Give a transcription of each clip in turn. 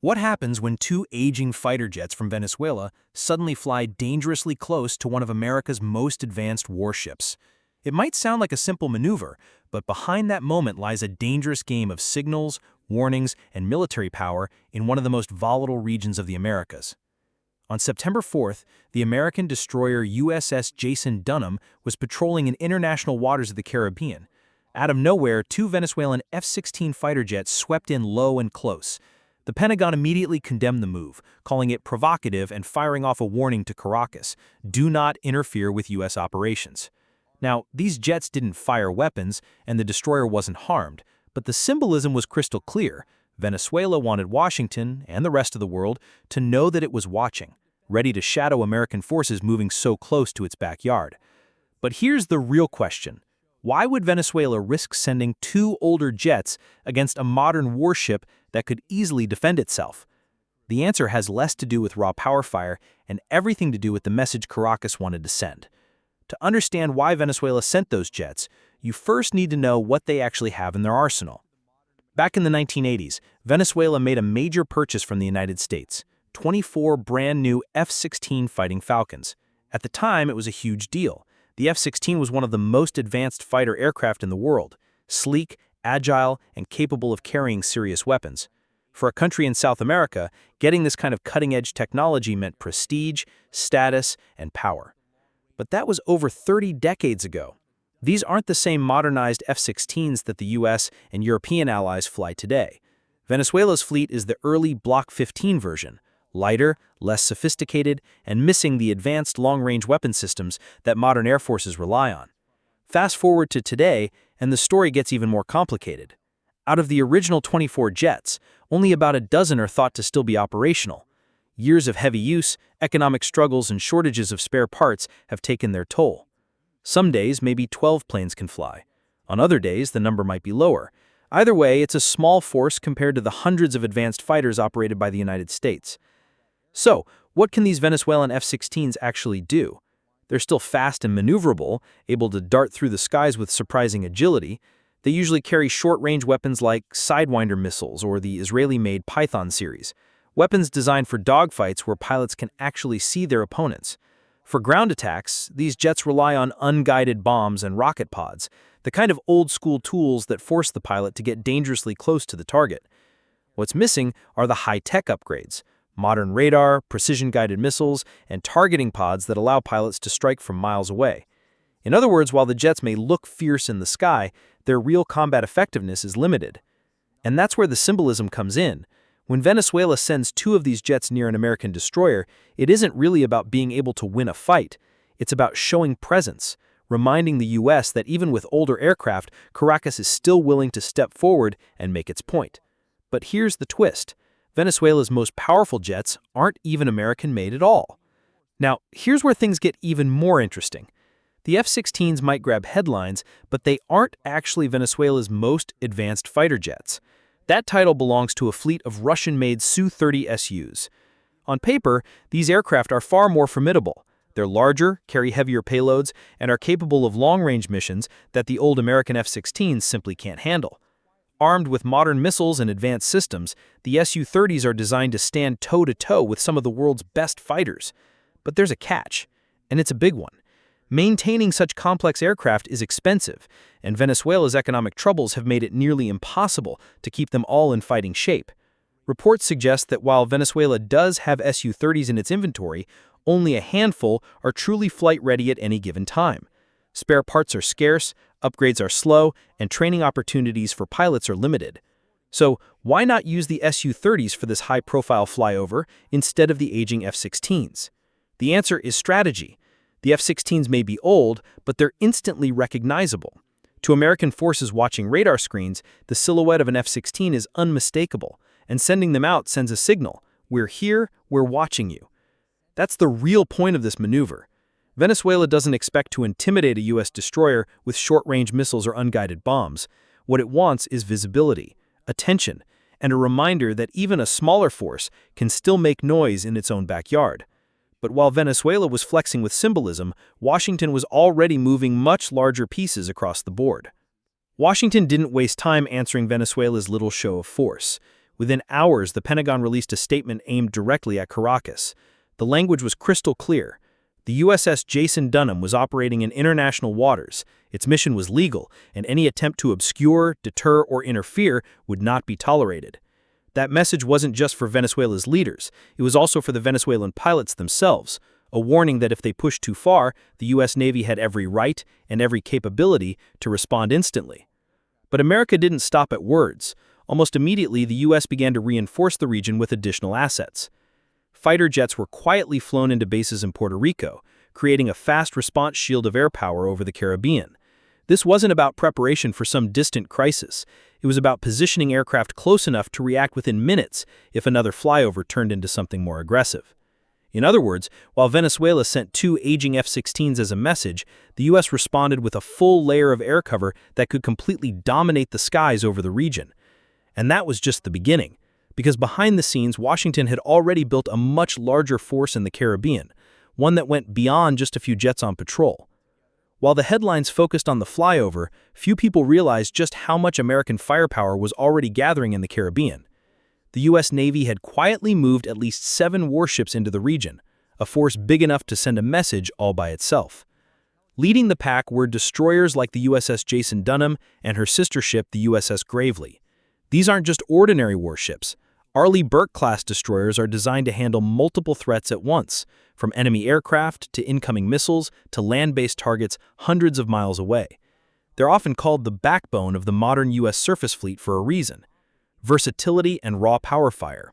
What happens when two aging fighter jets from Venezuela suddenly fly dangerously close to one of America's most advanced warships? It might sound like a simple maneuver, but behind that moment lies a dangerous game of signals, warnings, and military power in one of the most volatile regions of the Americas. On September 4th, the American destroyer USS Jason Dunham was patrolling in international waters of the Caribbean. Out of nowhere, two Venezuelan F-16 fighter jets swept in low and close. The Pentagon immediately condemned the move, calling it provocative and firing off a warning to Caracas: do not interfere with U.S. operations. Now, these jets didn't fire weapons, and the destroyer wasn't harmed, but the symbolism was crystal clear. Venezuela wanted Washington, and the rest of the world, to know that it was watching, ready to shadow American forces moving so close to its backyard. But here's the real question. Why would Venezuela risk sending two older jets against a modern warship that could easily defend itself? The answer has less to do with raw power fire and everything to do with the message Caracas wanted to send. To understand why Venezuela sent those jets, you first need to know what they actually have in their arsenal. Back in the 1980s, Venezuela made a major purchase from the United States: 24 brand new F-16 Fighting Falcons. At the time, it was a huge deal. The F-16 was one of the most advanced fighter aircraft in the world, sleek, agile, and capable of carrying serious weapons. For a country in South America, getting this kind of cutting-edge technology meant prestige, status, and power. But that was over 30 decades ago. These aren't the same modernized F-16s that the U.S. and European allies fly today. Venezuela's fleet is the early Block 15 version, lighter, less sophisticated, and missing the advanced long-range weapon systems that modern air forces rely on. Fast forward to today, and the story gets even more complicated. Out of the original 24 jets, only about a dozen are thought to still be operational. Years of heavy use, economic struggles, and shortages of spare parts have taken their toll. Some days, maybe 12 planes can fly. On other days, the number might be lower. Either way, it's a small force compared to the hundreds of advanced fighters operated by the United States. So, what can these Venezuelan F-16s actually do? They're still fast and maneuverable, able to dart through the skies with surprising agility. They usually carry short-range weapons like Sidewinder missiles or the Israeli-made Python series, weapons designed for dogfights where pilots can actually see their opponents. For ground attacks, these jets rely on unguided bombs and rocket pods, the kind of old-school tools that force the pilot to get dangerously close to the target. What's missing are the high-tech upgrades: modern radar, precision-guided missiles, and targeting pods that allow pilots to strike from miles away. In other words, while the jets may look fierce in the sky, their real combat effectiveness is limited. And that's where the symbolism comes in. When Venezuela sends two of these jets near an American destroyer, it isn't really about being able to win a fight. It's about showing presence, reminding the U.S. that even with older aircraft, Caracas is still willing to step forward and make its point. But here's the twist. Venezuela's most powerful jets aren't even American-made at all. Now, here's where things get even more interesting. The F-16s might grab headlines, but they aren't actually Venezuela's most advanced fighter jets. That title belongs to a fleet of Russian-made Su-30SUs. On paper, these aircraft are far more formidable. They're larger, carry heavier payloads, and are capable of long-range missions that the old American F-16s simply can't handle. Armed with modern missiles and advanced systems, the Su-30s are designed to stand toe-to-toe with some of the world's best fighters. But there's a catch, and it's a big one. Maintaining such complex aircraft is expensive, and Venezuela's economic troubles have made it nearly impossible to keep them all in fighting shape. Reports suggest that while Venezuela does have Su-30s in its inventory, only a handful are truly flight-ready at any given time. Spare parts are scarce, upgrades are slow, and training opportunities for pilots are limited. So, why not use the Su-30s for this high-profile flyover instead of the aging F-16s? The answer is strategy. The F-16s may be old, but they're instantly recognizable. To American forces watching radar screens, the silhouette of an F-16 is unmistakable, and sending them out sends a signal: we're here, we're watching you. That's the real point of this maneuver. Venezuela doesn't expect to intimidate a U.S. destroyer with short-range missiles or unguided bombs. What it wants is visibility, attention, and a reminder that even a smaller force can still make noise in its own backyard. But while Venezuela was flexing with symbolism, Washington was already moving much larger pieces across the board. Washington didn't waste time answering Venezuela's little show of force. Within hours, the Pentagon released a statement aimed directly at Caracas. The language was crystal clear. The USS Jason Dunham was operating in international waters. Its mission was legal, and any attempt to obscure, deter, or interfere would not be tolerated. That message wasn't just for Venezuela's leaders, it was also for the Venezuelan pilots themselves, a warning that if they pushed too far, the U.S. Navy had every right and every capability to respond instantly. But America didn't stop at words. Almost immediately, the U.S. began to reinforce the region with additional assets. Fighter jets were quietly flown into bases in Puerto Rico, creating a fast response shield of air power over the Caribbean. This wasn't about preparation for some distant crisis. It was about positioning aircraft close enough to react within minutes if another flyover turned into something more aggressive. In other words, while Venezuela sent 2 aging F-16s as a message, the U.S. responded with a full layer of air cover that could completely dominate the skies over the region. And that was just the beginning, because behind the scenes, Washington had already built a much larger force in the Caribbean, one that went beyond just a few jets on patrol. While the headlines focused on the flyover, few people realized just how much American firepower was already gathering in the Caribbean. The U.S. Navy had quietly moved at least 7 warships into the region, a force big enough to send a message all by itself. Leading the pack were destroyers like the USS Jason Dunham and her sister ship, the USS Gravely. These aren't just ordinary warships. Arleigh Burke-class destroyers are designed to handle multiple threats at once, from enemy aircraft to incoming missiles to land-based targets hundreds of miles away. They're often called the backbone of the modern U.S. surface fleet for a reason: versatility and raw power fire.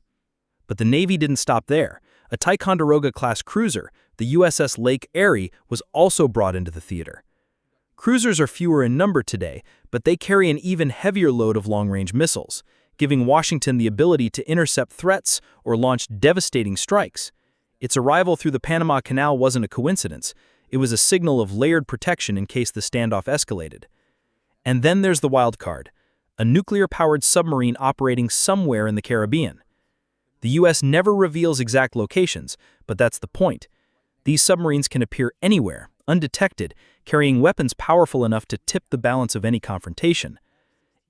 But the Navy didn't stop there. A Ticonderoga-class cruiser, the USS Lake Erie, was also brought into the theater. Cruisers are fewer in number today, but they carry an even heavier load of long-range missiles, giving Washington the ability to intercept threats or launch devastating strikes. Its arrival through the Panama Canal wasn't a coincidence. It was a signal of layered protection in case the standoff escalated. And then there's the wild card: a nuclear-powered submarine operating somewhere in the Caribbean. The U.S. never reveals exact locations, but that's the point. These submarines can appear anywhere, undetected, carrying weapons powerful enough to tip the balance of any confrontation.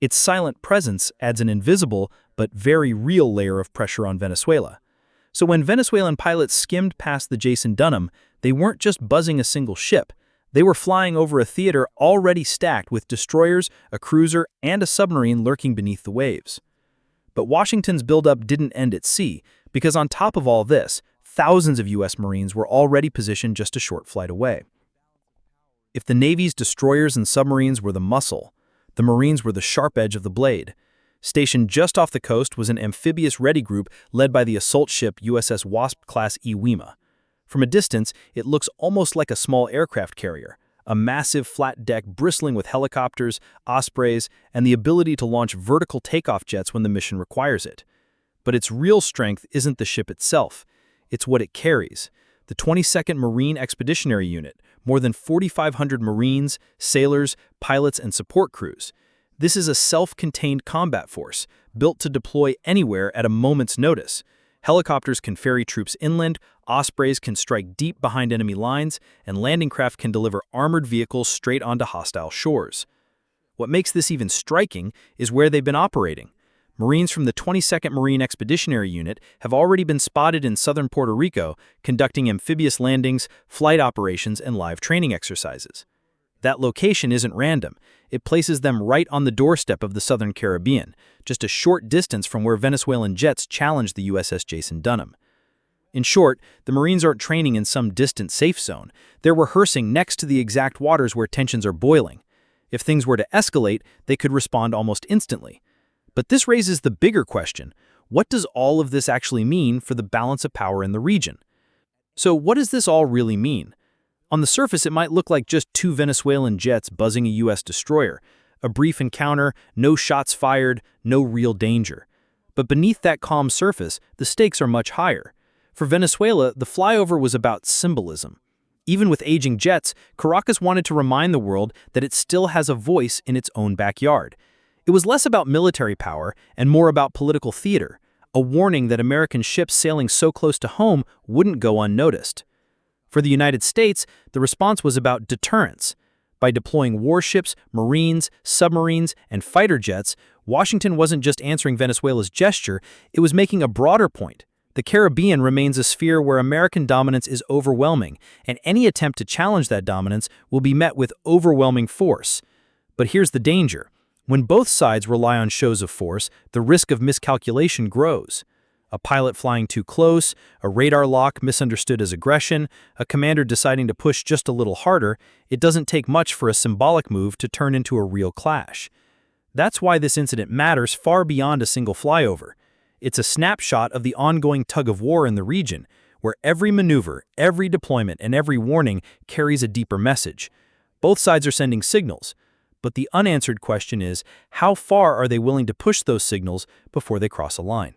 Its silent presence adds an invisible but very real layer of pressure on Venezuela. So when Venezuelan pilots skimmed past the Jason Dunham, they weren't just buzzing a single ship. They were flying over a theater already stacked with destroyers, a cruiser, and a submarine lurking beneath the waves. But Washington's buildup didn't end at sea, because on top of all this, thousands of U.S. Marines were already positioned just a short flight away. If the Navy's destroyers and submarines were the muscle, the Marines were the sharp edge of the blade. Stationed just off the coast was an amphibious ready group led by the assault ship USS Wasp-class Iwo. From a distance, it looks almost like a small aircraft carrier, a massive flat deck bristling with helicopters, ospreys, and the ability to launch vertical takeoff jets when the mission requires it. But its real strength isn't the ship itself, it's what it carries. The 22nd Marine Expeditionary Unit, more than 4,500 Marines, sailors, pilots, and support crews. This is a self-contained combat force, built to deploy anywhere at a moment's notice. Helicopters can ferry troops inland, ospreys can strike deep behind enemy lines, and landing craft can deliver armored vehicles straight onto hostile shores. What makes this even striking is where they've been operating. Marines from the 22nd Marine Expeditionary Unit have already been spotted in southern Puerto Rico, conducting amphibious landings, flight operations, and live training exercises. That location isn't random. It places them right on the doorstep of the southern Caribbean, just a short distance from where Venezuelan jets challenged the USS Jason Dunham. In short, the Marines aren't training in some distant safe zone. They're rehearsing next to the exact waters where tensions are boiling. If things were to escalate, they could respond almost instantly. But this raises the bigger question: what does all of this actually mean for the balance of power in the region? So what does this all really mean? On the surface, it might look like just 2 Venezuelan jets buzzing a U.S. destroyer, a brief encounter, no shots fired, no real danger. But beneath that calm surface, the stakes are much higher. For Venezuela, the flyover was about symbolism. Even with aging jets, Caracas wanted to remind the world that it still has a voice in its own backyard. It was less about military power and more about political theater, a warning that American ships sailing so close to home wouldn't go unnoticed. For the United States, the response was about deterrence. By deploying warships, marines, submarines, and fighter jets, Washington wasn't just answering Venezuela's gesture, it was making a broader point. The Caribbean remains a sphere where American dominance is overwhelming, and any attempt to challenge that dominance will be met with overwhelming force. But here's the danger. When both sides rely on shows of force, the risk of miscalculation grows. A pilot flying too close, a radar lock misunderstood as aggression, a commander deciding to push just a little harder, it doesn't take much for a symbolic move to turn into a real clash. That's why this incident matters far beyond a single flyover. It's a snapshot of the ongoing tug-of-war in the region, where every maneuver, every deployment, and every warning carries a deeper message. Both sides are sending signals, but the unanswered question is, how far are they willing to push those signals before they cross a line?